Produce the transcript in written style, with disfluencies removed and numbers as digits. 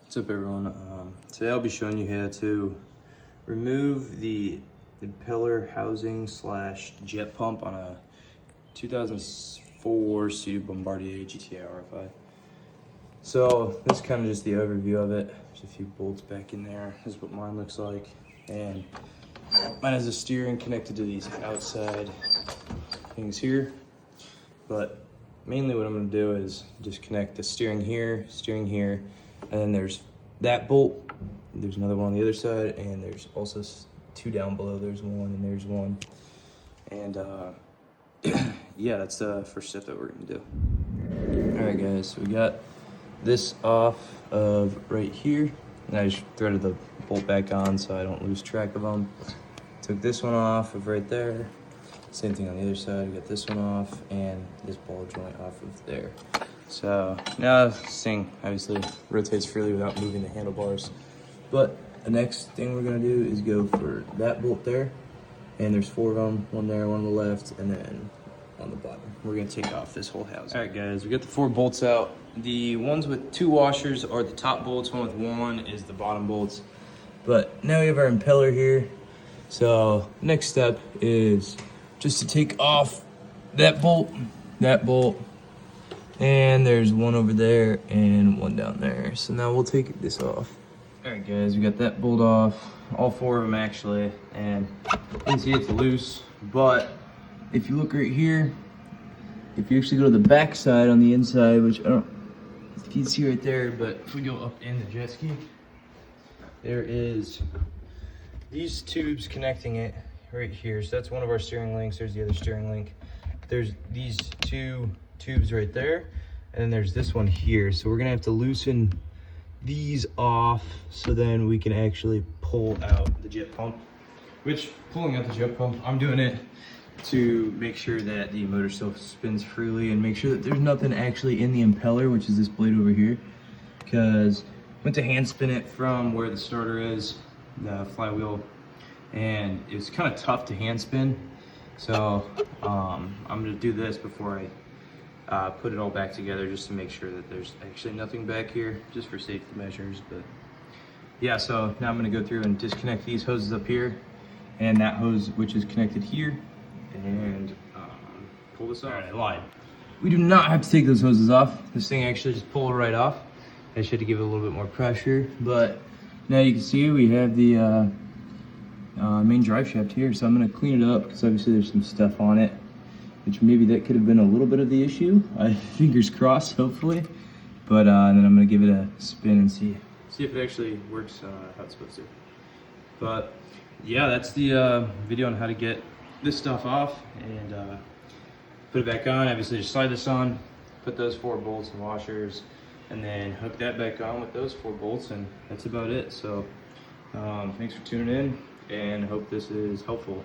What's up, everyone? Today I'll be showing you how to remove the impeller housing slash jet pump on a 2004 seadoo Bombardier GTI RFI. So this is kind of just the overview of it. There's a few bolts back in there. This is what mine looks like. And mine has a steering connected to these outside things here. But mainly what I'm going to do is just connect the steering here, and then there's that bolt. There's another one on the other side, and there's also two down below. There's one and there's one. And yeah, that's the first step that we're going to do. All right, guys, so we got this off of right here, and I just threaded the bolt back on so I don't lose track of them. Took this one off of right there. Same thing on the other side. We got this one off and this ball joint off of there. So now this thing obviously rotates freely without moving the handlebars. But the next thing we're gonna do is go for that bolt there. And there's four of them, one there, one on the left, and then on the bottom. We're gonna take off this whole housing. All right, guys, we got the four bolts out. The ones with two washers are the top bolts, one with one is the bottom bolts. But now we have our impeller here. So next step is just to take off that bolt, and there's one over there and one down there. So now we'll take this off. All right, guys, we got that bolt off, all four of them actually, and you can see it's loose, but if you look right here, if you actually go to the back side on the inside, which I don't know if you can see right there, but if we go up in the jet ski, there is these tubes connecting it right here. So that's one of our steering links. There's the other steering link. There's these two tubes right there, and then there's this one here. So we're gonna have to loosen these off so then we can actually pull out the jet pump. Which, pulling out the jet pump, I'm doing it to make sure that the motor still spins freely and make sure that there's nothing actually in the impeller, which is this blade over here. Because I went to hand spin it from where the starter is, the flywheel, and it's kind of tough to hand spin. So I'm gonna do this before I put it all back together, just to make sure that there's actually nothing back here, just for safety measures. But yeah, so now I'm gonna go through and disconnect these hoses up here and that hose which is connected here, and pull this off. All right, I lied. We do not have to take those hoses off. This thing actually just pulled right off. I should give it a little bit more pressure, but now you can see we have the main drive shaft here. So I'm gonna clean it up because obviously there's some stuff on it, which maybe that could have been a little bit of the issue. Fingers crossed, hopefully. But and then I'm gonna give it a spin and see if it actually works how it's supposed to. But yeah, that's the video on how to get this stuff off and put it back on. Obviously just slide this on, put those four bolts and washers, and then hook that back on with those four bolts, and that's about it. So thanks for tuning in, and hope this is helpful.